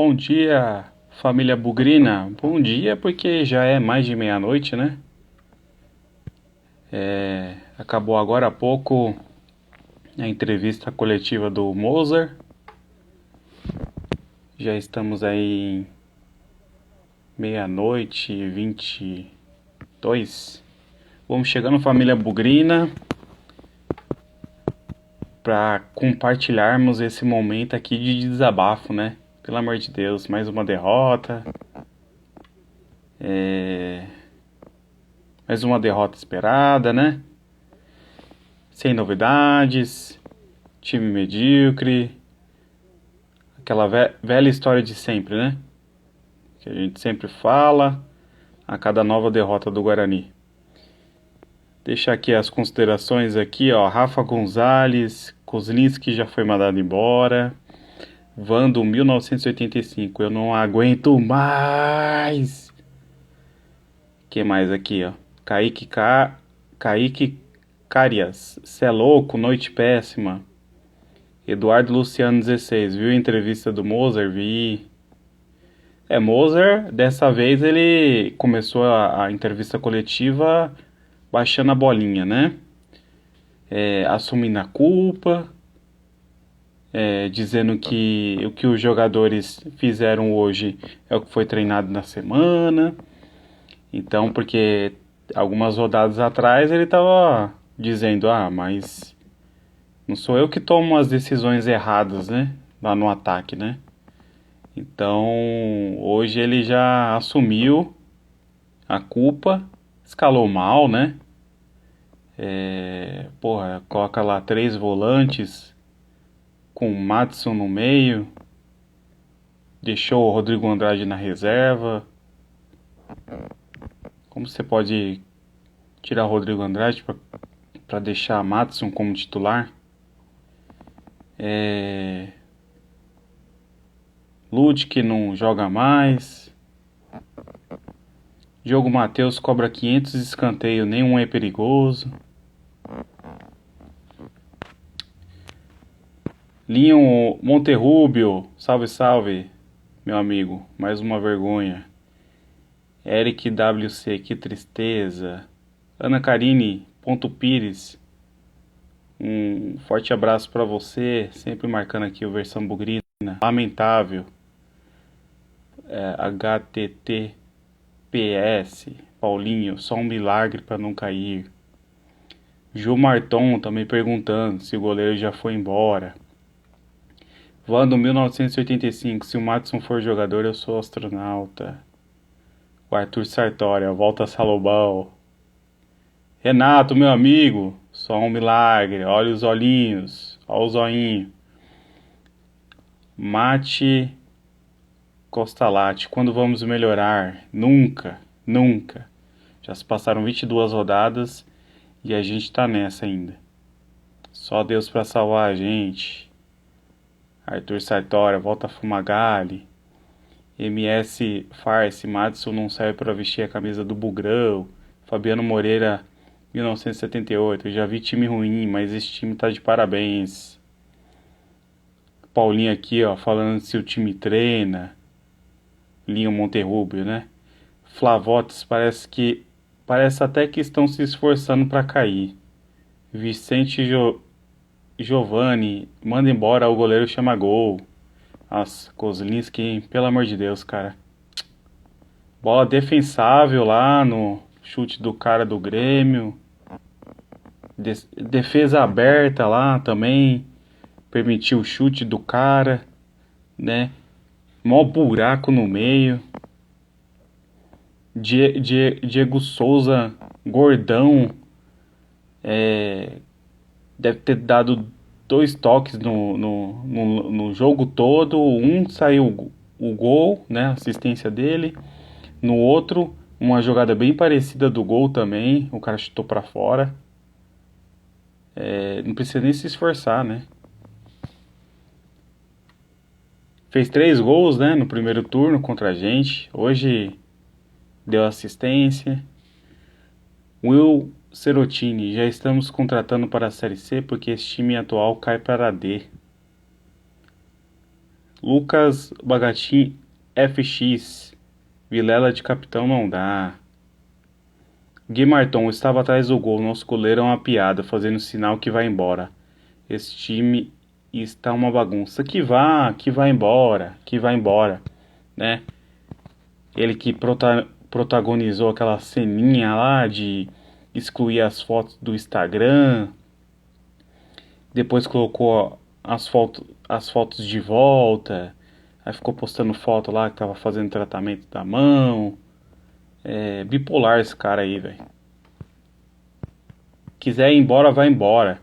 Bom dia, família Bugrina. Bom dia, porque já é mais de meia-noite, né? Acabou agora há pouco a entrevista coletiva do Mozart. Já estamos aí em meia-noite e 22. Vamos chegando, família Bugrina, para compartilharmos esse momento aqui de desabafo, né? Pelo amor de Deus, mais uma derrota. Mais uma derrota esperada, né? Sem novidades, time medíocre, aquela velha história de sempre, né? Que a gente sempre fala a cada nova derrota do Guarani. Deixar aqui as considerações aqui, ó. Rafa Gonzalez, Kozlinski já foi mandado embora. Vando 1985, eu não aguento mais. Que mais aqui, ó? Kaique Carias, cê é louco, noite péssima. Eduardo Luciano 16, viu a entrevista do Mozart? Vi. Mozart, dessa vez ele começou a entrevista coletiva baixando a bolinha, né? Assumindo a culpa, dizendo que o que os jogadores fizeram hoje é o que foi treinado na semana. Então, porque algumas rodadas atrás ele estava dizendo, mas não sou eu que tomo as decisões erradas, né? Lá no ataque, né? Então, hoje ele já assumiu a culpa, escalou mal, né? Coloca lá 3 volantes com o Maddson no meio, deixou o Rodrigo Andrade na reserva. Como você pode tirar o Rodrigo Andrade para deixar Maddson como titular? Lute que não joga mais. Diogo Matheus cobra 500 escanteio, nenhum é perigoso. Linho Monterrubio, salve, salve, meu amigo, mais uma vergonha. Eric WC, que tristeza. Ana Karine, ponto Pires, um forte abraço para você, sempre marcando aqui o Versão Bugrina. Lamentável. HTTPS, Paulinho, só um milagre para não cair. Ju Marton também perguntando se o goleiro já foi embora. Vando 1985, se o Maddson for jogador, eu sou astronauta. O Arthur Sartória, volta Salobão. Renato, meu amigo, só um milagre, olha os olhinhos, olha o zoinho. Mate Costalate, quando vamos melhorar? Nunca, nunca. Já se passaram 22 rodadas e a gente tá nessa ainda. Só Deus pra salvar a gente. Arthur Sartória, volta Fumagalli. MS Farce, Maddson não serve pra vestir a camisa do Bugrão. Fabiano Moreira, 1978. Eu já vi time ruim, mas esse time tá de parabéns. Paulinho aqui, ó, falando se o time treina. Linho Monterrubio, né? Flavotes, parece até que estão se esforçando para cair. Vicente Giovanni, manda embora, o goleiro chama gol. Nossa, Kozlinski, hein? Pelo amor de Deus, cara. Bola defensável lá no chute do cara do Grêmio. Defesa aberta lá também. Permitiu o chute do cara, né? Mó buraco no meio. Diego Souza, gordão, deve ter dado 2 toques no jogo todo. Um saiu o gol, né? Assistência dele. No outro, uma jogada bem parecida do gol também. O cara chutou pra fora. Não precisa nem se esforçar, né? Fez 3 gols, né? No primeiro turno contra a gente. Hoje deu assistência. Will Cerotini, já estamos contratando para a Série C porque esse time atual cai para a D. Lucas Bagatin FX. Vilela de capitão não dá. Guimarton estava atrás do gol. Nosso goleiro é uma piada, fazendo sinal que vai embora. Esse time está uma bagunça. Que vá embora, né? Ele que protagonizou aquela ceninha lá de excluir as fotos do Instagram. Depois colocou as fotos de volta. Aí ficou postando foto lá que tava fazendo tratamento da mão. É bipolar esse cara aí, velho. Quiser ir embora, vai embora.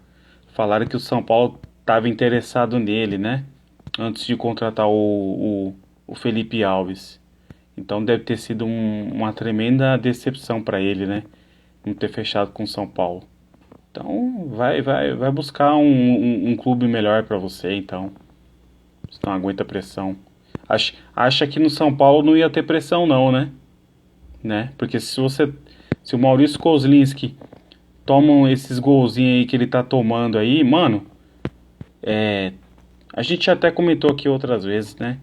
Falaram que o São Paulo tava interessado nele, né? Antes de contratar o Felipe Alves. Então deve ter sido uma tremenda decepção pra ele, né? Não ter fechado com o São Paulo. Então vai buscar um clube melhor pra você, então. Você não aguenta pressão. Acha que no São Paulo não ia ter pressão não, né? Porque se o Maurício Kozlinski toma esses golzinhos aí que ele tá tomando aí, mano, a gente até comentou aqui outras vezes, né?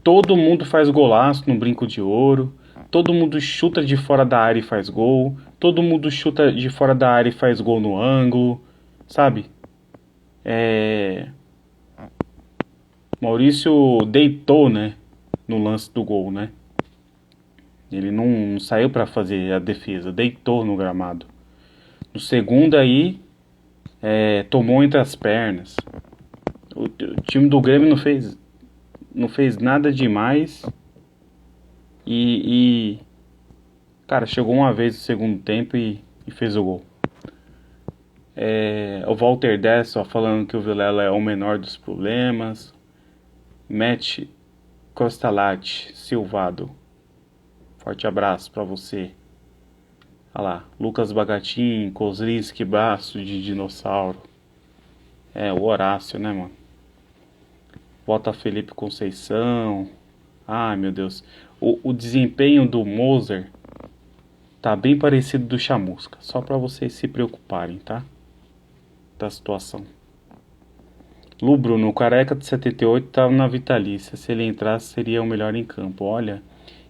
Todo mundo faz golaço no Brinco de Ouro, todo mundo chuta de fora da área e faz gol, todo mundo chuta de fora da área e faz gol no ângulo, sabe? Maurício deitou, né, no lance do gol, né? Ele não saiu pra fazer a defesa, deitou no gramado. No segundo aí, tomou entre as pernas. O time do Grêmio não fez nada demais. Cara, chegou uma vez no segundo tempo e fez o gol. O Walter Dessa falando que o Vilela é o menor dos problemas. Matt Costalati, Silvado. Forte abraço pra você. Olha lá, Lucas Bagatin, Kozlinski, braço de dinossauro. O Horácio, né, mano? Bota Felipe Conceição. Ai, meu Deus. O desempenho do Moser tá bem parecido do Chamusca. Só pra vocês se preocuparem, tá? Da situação. Lu Bruno, o Careca de 78 tava na vitalícia. Se ele entrasse, seria o melhor em campo. Olha,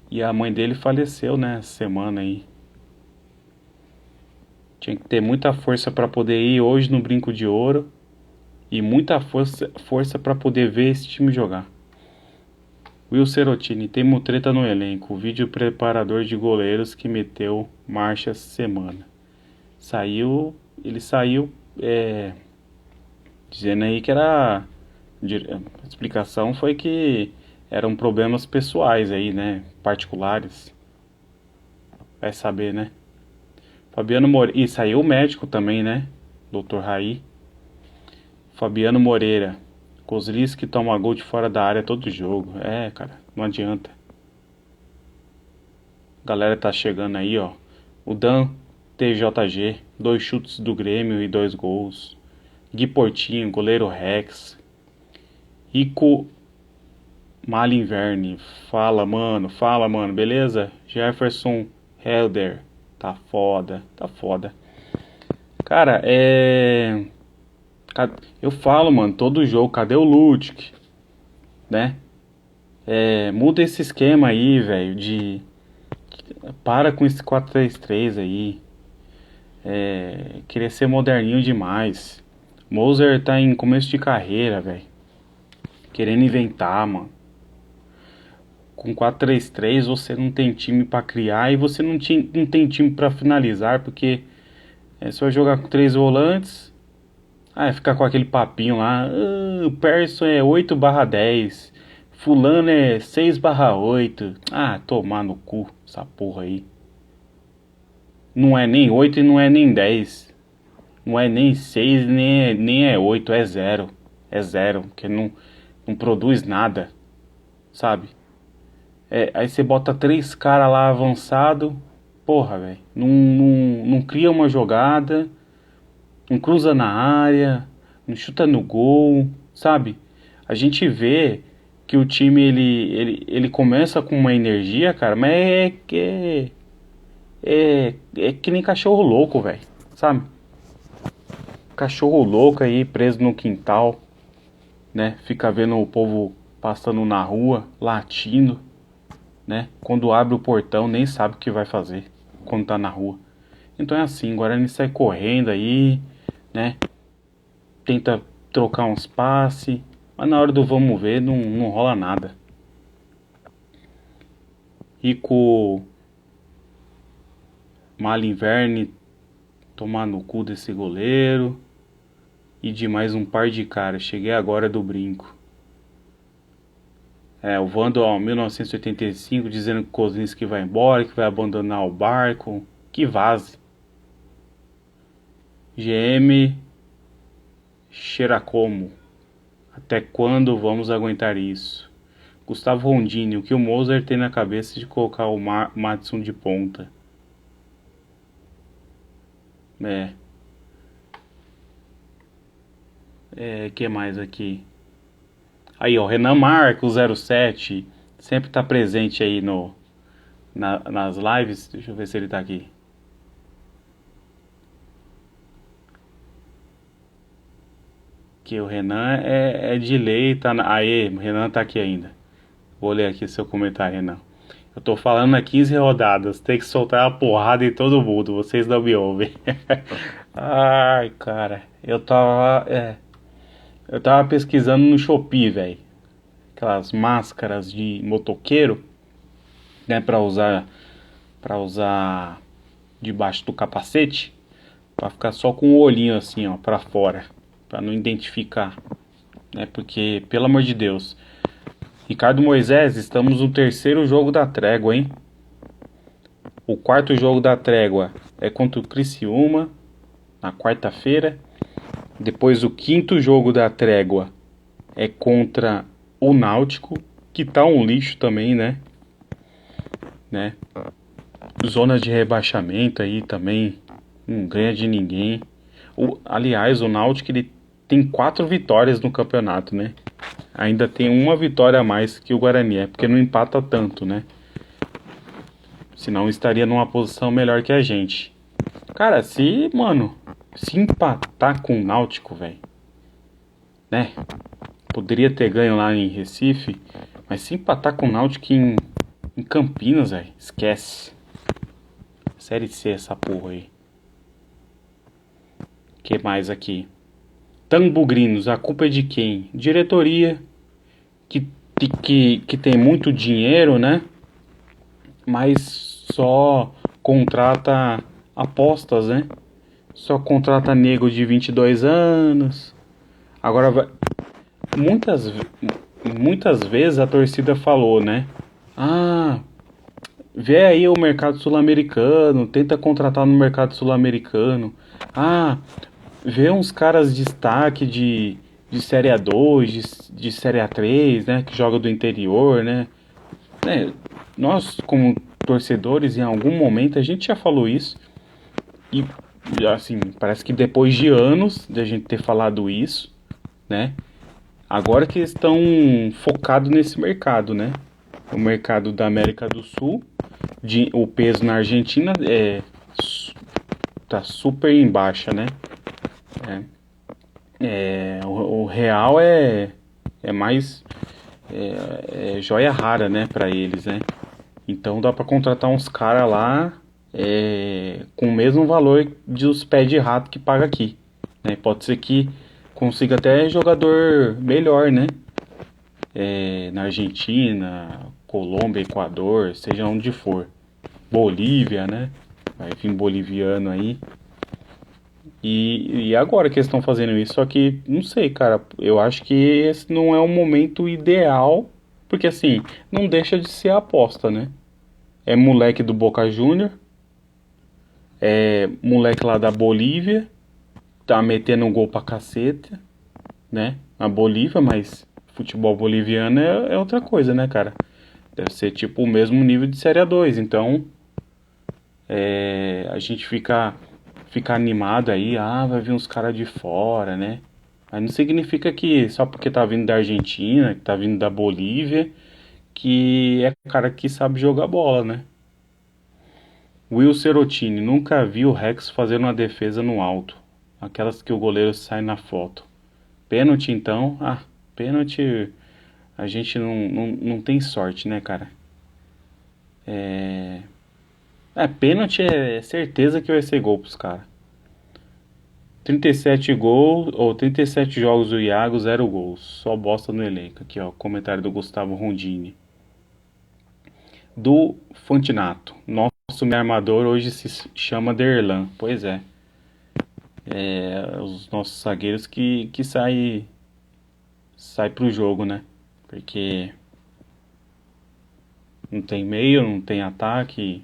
e a mãe dele faleceu, né, essa semana aí. Tinha que ter muita força pra poder ir hoje no Brinco de Ouro. E muita força pra poder ver esse time jogar. Will Serotini, tem mutreta no elenco. O vídeo preparador de goleiros que meteu marcha essa semana. Ele saiu dizendo aí que era... A explicação foi que eram problemas pessoais aí, né? Particulares. Vai saber, né? Fabiano Moreira... E saiu o médico também, né? Dr. Raí. Fabiano Moreira. Kozlinski toma gol de fora da área todo jogo. Cara, não adianta. A galera tá chegando aí, ó. O Dan TJG, 2 chutes do Grêmio e 2 gols. Gui Portinho, goleiro Rex. Rico Malinverne. Fala, mano, beleza? Jefferson Helder. Tá foda. Cara, eu falo, mano, todo jogo, cadê o Lutic? Né? Muda esse esquema aí, velho, para com esse 4-3-3 aí. Querer ser moderninho demais. Moser tá em começo de carreira, velho. Querendo inventar, mano. Com 4-3-3 você não tem time pra criar e você não tem time pra finalizar, porque você vai jogar com 3 volantes. Ficar com aquele papinho lá. O Persson é 8/10. Fulano é 6/8. Tomar no cu essa porra aí. Não é nem 8 e não é nem 10. Não é nem 6, nem é 8, é 0. É 0, porque não produz nada. Sabe? Aí você bota 3 caras lá avançado. Porra, velho. Não cria uma jogada. Não cruza na área, não chuta no gol, sabe? A gente vê que o time ele começa com uma energia, cara, mas é que nem cachorro louco, velho, sabe? Cachorro louco aí preso no quintal. né? Fica vendo o povo passando na rua, latindo, né? Quando abre o portão, nem sabe o que vai fazer quando tá na rua. Então é assim, o Guarani sai correndo aí, né? Tenta trocar uns passes, mas na hora do vamos ver não rola nada. Rico Malinverne tomar no cu desse goleiro e de mais um par de caras. Cheguei agora do brinco. O Vando, 1985, dizendo que o Kozinski vai embora, que vai abandonar o barco. Que vaze. GM Xeracomo. Até quando vamos aguentar isso? Gustavo Rondini, o que o Mozart tem na cabeça de colocar o Madison de ponta? Que mais aqui? Aí, ó, Renan Marcos 07, sempre tá presente aí nas lives. Deixa eu ver se ele tá aqui. Que o Renan é de lei, tá Aê, o Renan tá aqui ainda. Vou ler aqui seu comentário, Renan. Eu tô falando há 15 rodadas, tem que soltar a porrada em todo mundo, vocês não me ouvem. Ai, cara, eu tava pesquisando no Shopee, velho. Aquelas máscaras de motoqueiro, né, para usar debaixo do capacete, para ficar só com o olhinho assim, ó, para fora, para não identificar, né? Porque, pelo amor de Deus, Ricardo Moisés, estamos no terceiro jogo da trégua, hein? O quarto jogo da trégua é contra o Criciúma, na quarta-feira. Depois o quinto jogo da trégua é contra o Náutico, que tá um lixo também, né? Zona de rebaixamento aí também, não ganha de ninguém. Aliás, o Náutico ele tem 4 vitórias no campeonato, né? Ainda tem uma vitória a mais que o Guarani, é porque não empata tanto, né? Senão estaria numa posição melhor que a gente. Cara, se empatar com o Náutico, velho, né? Poderia ter ganho lá em Recife, mas se empatar com o Náutico em Campinas, velho, esquece. Série C essa porra aí. Que mais aqui? Tambugrinos, a culpa é de quem? Diretoria, que tem muito dinheiro, né? Mas só contrata apostas, né? Só contrata nego de 22 anos. Agora, muitas, muitas vezes a torcida falou, né? Ah, vê aí o mercado sul-americano, tenta contratar no mercado sul-americano. Ah, vê uns caras de destaque de Série A2, de Série A3, né? Que joga do interior, né? Nós, como torcedores, em algum momento a gente já falou isso. E, assim, parece que depois de anos de a gente ter falado isso, né? Agora que eles estão focados nesse mercado, né? O mercado da América do Sul, o peso na Argentina tá super em baixa, né? O real é mais joia rara, né, para eles, né? Então dá para contratar uns caras lá com o mesmo valor dos pés de rato que paga aqui, né? Pode ser que consiga até jogador melhor, né? Na Argentina, Colômbia, Equador, seja onde for. Bolívia, né? Vai vir boliviano aí. E agora que eles estão fazendo isso, só que não sei, cara. Eu acho que esse não é o momento ideal, porque assim, não deixa de ser aposta, né? É moleque do Boca Júnior, é moleque lá da Bolívia, tá metendo um gol pra caceta, né? Na Bolívia, mas futebol boliviano é outra coisa, né, cara? Deve ser tipo o mesmo nível de Série A2, então a gente fica animado aí, vai vir uns caras de fora, né? Mas não significa que só porque tá vindo da Argentina, que tá vindo da Bolívia, que é cara que sabe jogar bola, né? Will Cerotini, nunca vi o Rex fazendo uma defesa no alto. Aquelas que o goleiro sai na foto. Pênalti então? Pênalti, a gente não tem sorte, né, cara? Pênalti é certeza que vai ser gol pros caras. 37 gols, ou 37 jogos do Iago, 0 gols. Só bosta no elenco. Aqui, ó, comentário do Gustavo Rondini. Do Fontinato. Nosso armador hoje se chama Derlan. Pois é. Os nossos zagueiros que sai pro jogo, né? Porque não tem meio, não tem ataque.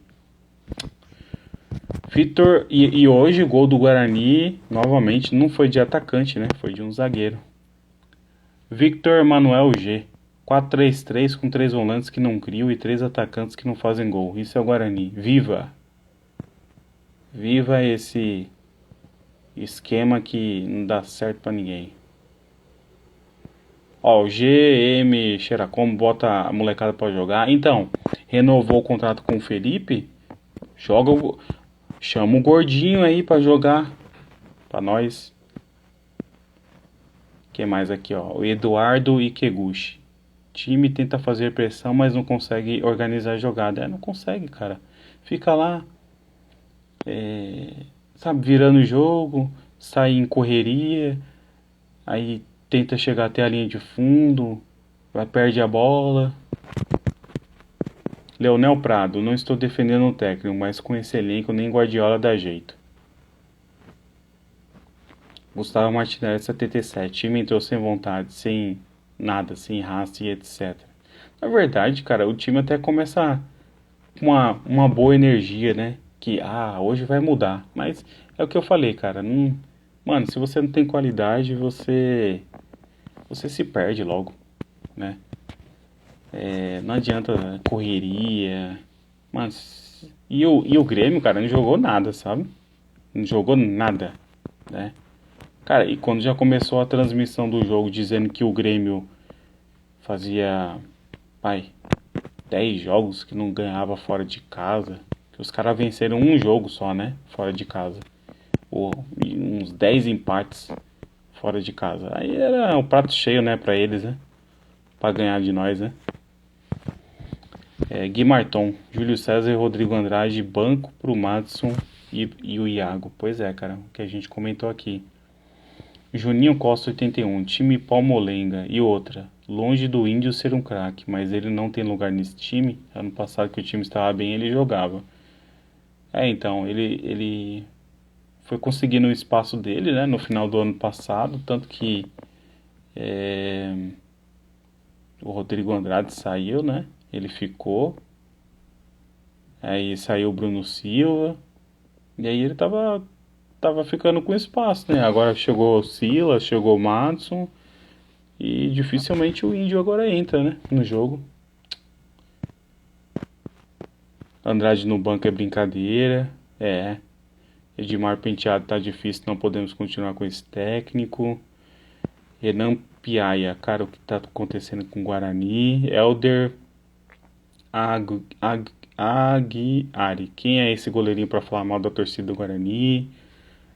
Vitor, e hoje o gol do Guarani, novamente, não foi de atacante, né? Foi de um zagueiro. Victor Manuel G. 4-3-3 com 3 volantes que não criam e 3 atacantes que não fazem gol. Isso é o Guarani. Viva! Viva esse esquema que não dá certo pra ninguém. Ó, o GM Xeracom bota a molecada pra jogar. Então, renovou o contrato com o Felipe. Chama o gordinho aí pra jogar. Pra nós. Que mais aqui, ó? O Eduardo Ikeguchi. Time tenta fazer pressão, mas não consegue organizar a jogada. Não consegue, cara. Fica lá, sabe, virando o jogo, sai em correria, aí tenta chegar até a linha de fundo, perde a bola. Leonel Prado, não estou defendendo o técnico, mas com esse elenco nem Guardiola dá jeito. Gustavo Martinelli, 77. Time entrou sem vontade, sem nada, sem raça e etc. Na verdade, cara, o time até começa com uma boa energia, né? Que, hoje vai mudar. Mas é o que eu falei, cara. Não, mano, se você não tem qualidade, você se perde logo, né? Não adianta correria. Mas, e o Grêmio, cara, não jogou nada, sabe? Não jogou nada, né? Cara, e quando já começou a transmissão do jogo dizendo que o Grêmio fazia, 10 jogos que não ganhava fora de casa, que os caras venceram um jogo só, né? Fora de casa. E uns 10 empates fora de casa. Aí era um prato cheio, né, pra eles, né? Pra ganhar de nós, né? Gui Marton, Júlio César e Rodrigo Andrade, banco pro Madison e o Iago. Pois é, cara, o que a gente comentou aqui. Juninho Costa, 81, time Palmolenga. E outra, longe do Índio ser um craque, mas ele não tem lugar nesse time. Ano passado que o time estava bem, ele jogava. Então, ele foi conseguindo o espaço dele, né, no final do ano passado, tanto que o Rodrigo Andrade saiu, né, ele ficou, aí saiu o Bruno Silva, e aí ele tava ficando com espaço, né, agora chegou o Silas, chegou o Madison, e dificilmente o Índio agora entra, né, no jogo. Andrade no banco é brincadeira, Edmar Penteado tá difícil, não podemos continuar com esse técnico. Renan Piaia, cara, o que tá acontecendo com o Guarani? Elder Aguiari, quem é esse goleirinho pra falar mal da torcida do Guarani?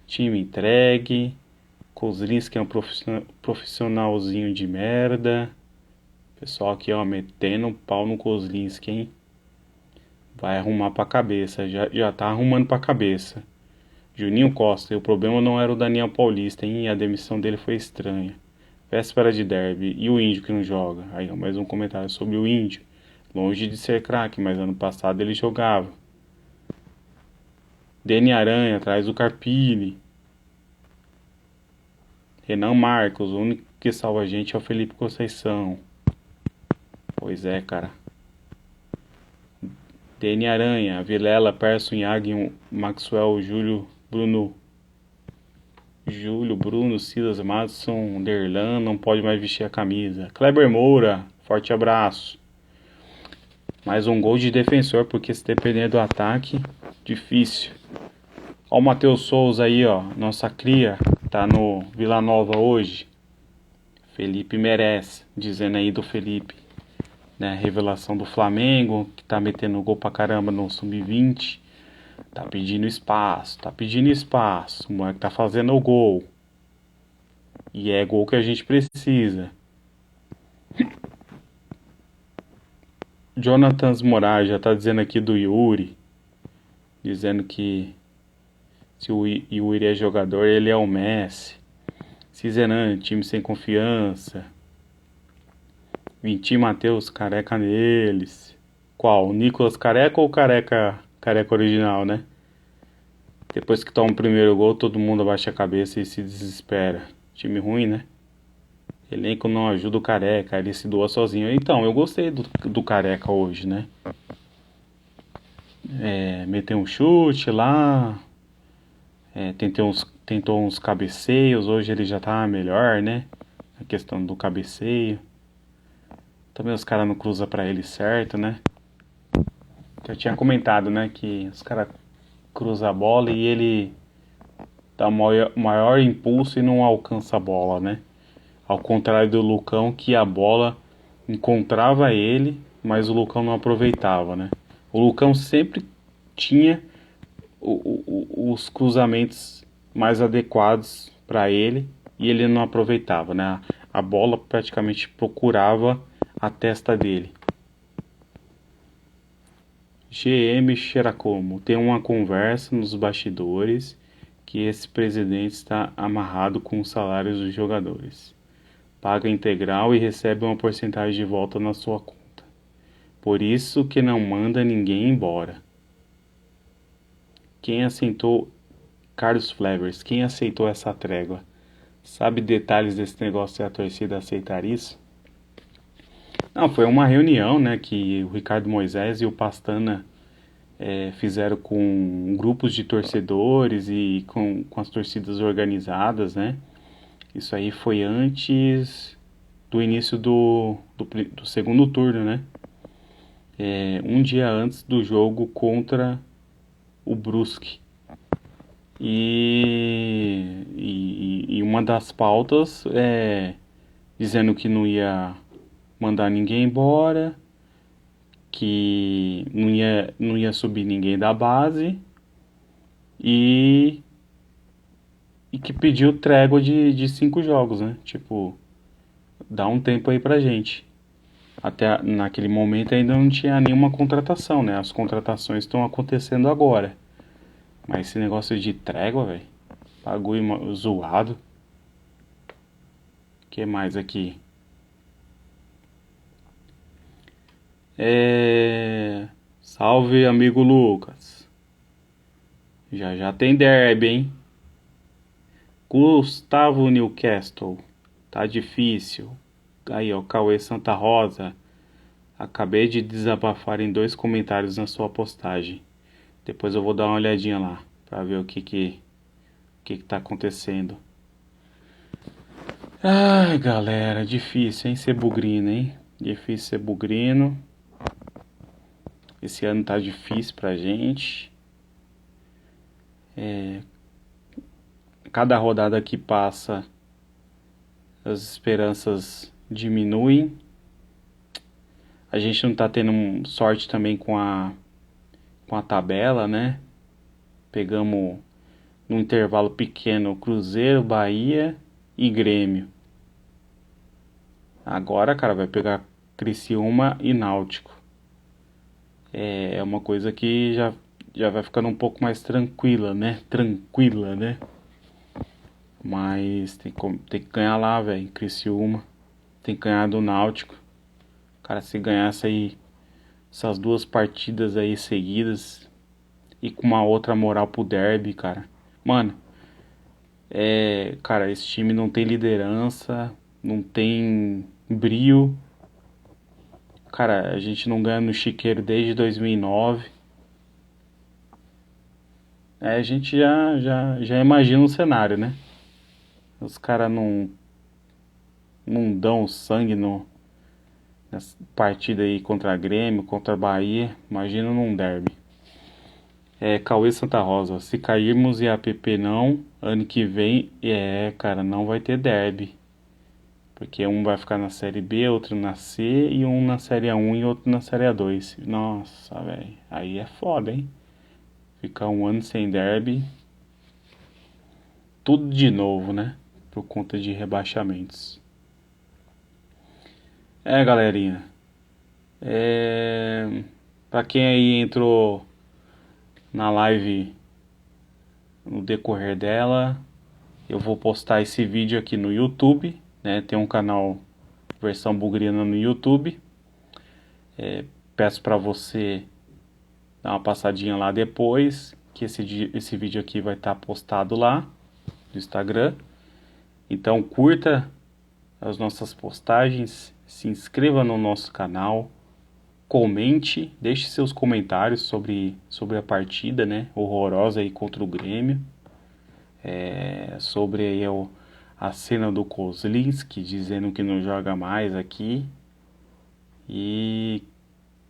Time entregue. Kozlinski é um profissionalzinho de merda. Pessoal aqui, ó, metendo pau no Kozlinski, hein? Vai arrumar pra cabeça, já tá arrumando pra cabeça. Juninho Costa, e o problema não era o Daniel Paulista, hein? A demissão dele foi estranha. Véspera de derby, e o Índio que não joga? Aí, ó, mais um comentário sobre o Índio. Longe de ser craque, mas ano passado ele jogava. Deni Aranha, atrás do Carpini. Renan Marcos, o único que salva a gente é o Felipe Conceição. Pois é, cara. Deni Aranha, Vilela, Persson, Yagi, Maxwell, Júlio, Bruno, Silas, Madison, Derlan, não pode mais vestir a camisa. Kleber Moura, forte abraço. Mais um gol de defensor, porque se depender do ataque, difícil. Ó o Matheus Souza aí, ó, nossa cria, tá no Vila Nova hoje. Felipe merece, dizendo aí do Felipe, né, revelação do Flamengo, que tá metendo gol pra caramba no Sub-20. Tá pedindo espaço. O moleque tá fazendo o gol. E é gol que a gente precisa. Jonatas Moraes já tá dizendo aqui do Yuri, dizendo que se o Yuri é jogador, ele é o Messi. Cizeran, time sem confiança. Vinti Matheus, careca neles. Qual? O Nicolas Careca ou o Careca original, né? Depois que toma o primeiro gol, todo mundo abaixa a cabeça e se desespera. Time ruim, né? Elenco não ajuda o Careca, ele se doa sozinho. Então, eu gostei do Careca hoje, né? Meteu um chute lá, tentou uns cabeceios, hoje ele já tá melhor, né? A questão do cabeceio. Também os caras não cruzam pra ele certo, né? Eu tinha comentado, né, que os caras cruzam a bola e ele dá maior impulso e não alcança a bola, né? Ao contrário do Lucão, que a bola encontrava ele, mas o Lucão não aproveitava, né? O Lucão sempre tinha os cruzamentos mais adequados para ele e ele não aproveitava, né? A bola praticamente procurava a testa dele. GM Xeracomo, tem uma conversa nos bastidores que esse presidente está amarrado com os salários dos jogadores. Paga integral e recebe uma porcentagem de volta na sua conta. Por isso que não manda ninguém embora. Quem aceitou, Carlos Flevers, quem aceitou essa trégua? Sabe detalhes desse negócio e a torcida aceitar isso? Não, foi uma reunião, né, que o Ricardo Moisés e o Pastana fizeram com grupos de torcedores e com as torcidas organizadas, né? Isso aí foi antes do início do segundo turno, né? Um dia antes do jogo contra o Brusque. E uma das pautas dizendo que não ia mandar ninguém embora, que não ia subir ninguém da base e, e que pediu trégua de 5 jogos, né? Tipo, dá um tempo aí pra gente. Até naquele momento ainda não tinha nenhuma contratação, né? As contratações estão acontecendo agora. Mas esse negócio de trégua, velho, bagulho zoado. O que mais aqui? Salve, amigo Lucas. Já já tem derby, hein? Gustavo Newcastle. Tá difícil. Aí, ó, Cauê Santa Rosa. Acabei de desabafar em 2 comentários na sua postagem. Depois eu vou dar uma olhadinha lá pra ver o que tá acontecendo. Ai, galera, difícil, hein? Ser bugrino, hein? Difícil ser bugrino. Esse ano tá difícil pra gente. Cada rodada que passa, as esperanças diminuem. A gente não tá tendo sorte também com a tabela, né? Pegamos num intervalo pequeno Cruzeiro, Bahia e Grêmio. Agora, cara, vai pegar Criciúma e Náutico. É uma coisa que já vai ficando um pouco mais tranquila, né? Tranquila, né? Mas tem que ganhar lá, velho. Criciúma. Tem que ganhar do Náutico. Cara, se ganhasse aí essas 2 partidas aí seguidas e com uma outra moral pro derby, cara. Mano, cara, esse time não tem liderança, não tem brio. Cara, a gente não ganha no Chiqueiro desde 2009. A gente já imagina um cenário, né? Os caras não dão sangue nessa partida aí contra a Grêmio, contra a Bahia. Imagina num derby. Cauê Santa Rosa. Se cairmos e a PP não, ano que vem, cara, não vai ter derby. Porque um vai ficar na Série B, outro na C, e um na Série A1 e outro na Série A2. Nossa, velho. Aí é foda, hein? Ficar um ano sem derby. Tudo de novo, né? Por conta de rebaixamentos. Galerinha. Para quem aí entrou na live no decorrer dela, eu vou postar esse vídeo aqui no YouTube, né? Tem um canal Versão Bugrina no YouTube. Peço para você dar uma passadinha lá depois, que esse vídeo aqui vai estar postado lá no Instagram. Então curta as nossas postagens, se inscreva no nosso canal, comente, deixe seus comentários sobre a partida, né, horrorosa aí contra o Grêmio, sobre aí a cena do Kozlinski dizendo que não joga mais aqui, e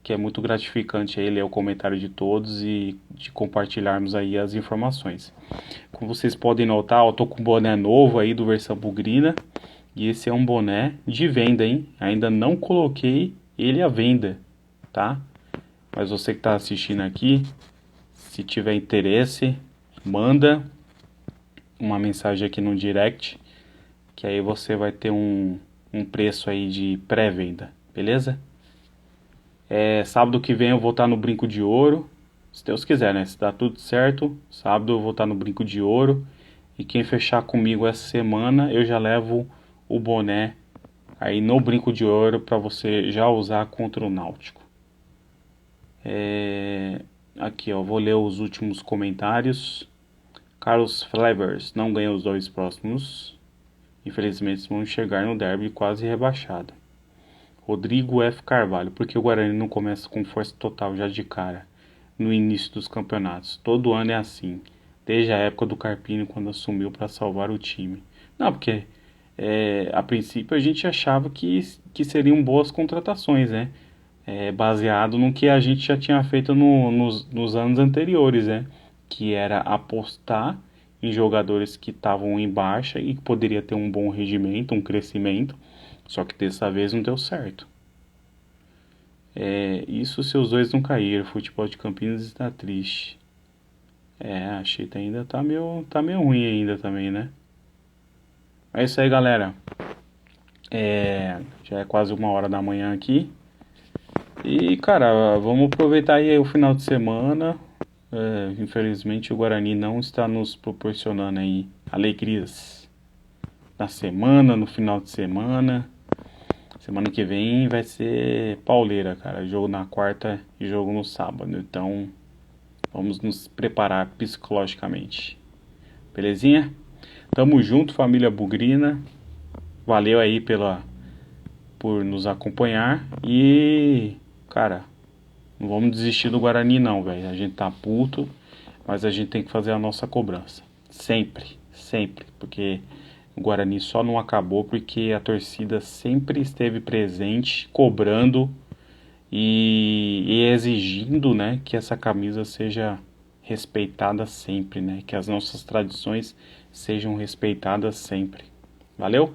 que é muito gratificante aí ler o comentário de todos e de compartilharmos aí as informações. Como vocês podem notar, eu tô com um boné novo aí do Versão Bugrina, e esse é um boné de venda, hein? Ainda não coloquei ele à venda, tá? Mas você que está assistindo aqui, se tiver interesse, manda uma mensagem aqui no direct, que aí você vai ter um preço aí de pré-venda, beleza? Sábado que vem eu vou estar no Brinco de Ouro, se Deus quiser, né? Se dá tudo certo, sábado eu vou estar no Brinco de Ouro, e quem fechar comigo essa semana, eu já levo o boné aí no Brinco de Ouro para você já usar contra o Náutico. Aqui, ó, vou ler os últimos comentários. Carlos Flevers não ganha os 2 próximos. Infelizmente vão chegar no derby quase rebaixado. Rodrigo F. Carvalho, porque o Guarani não começa com força total já de cara no início dos campeonatos? Todo ano é assim, desde a época do Carpini, quando assumiu para salvar o time. Não, porque a princípio a gente achava que seriam boas contratações, né? Baseado no que a gente já tinha feito nos anos anteriores, né? Que era apostar em jogadores que estavam em baixa e que poderia ter um bom rendimento, um crescimento, só que dessa vez não deu certo. Isso se os dois não caíram. O futebol de Campinas está triste. A Chita ainda tá meio ruim ainda também, né? É isso aí, galera. Já é quase 1h da manhã aqui. E, cara, vamos aproveitar aí o final de semana. Infelizmente o Guarani não está nos proporcionando aí alegrias na semana, no final de semana. Semana que vem vai ser pauleira, cara. Jogo na quarta e jogo no sábado. Então, vamos nos preparar psicologicamente. Belezinha? Tamo junto, família Bugrina. Valeu aí por nos acompanhar. E, cara, não vamos desistir do Guarani não, velho. A gente tá puto, mas a gente tem que fazer a nossa cobrança. Sempre, sempre. Porque o Guarani só não acabou porque a torcida sempre esteve presente, cobrando e exigindo, né, que essa camisa seja respeitada sempre, né? Que as nossas tradições sejam respeitadas sempre. Valeu?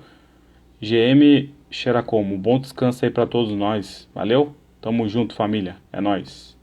GM Xeracomo, bom descanso aí pra todos nós. Valeu? Tamo junto, família. É nóis.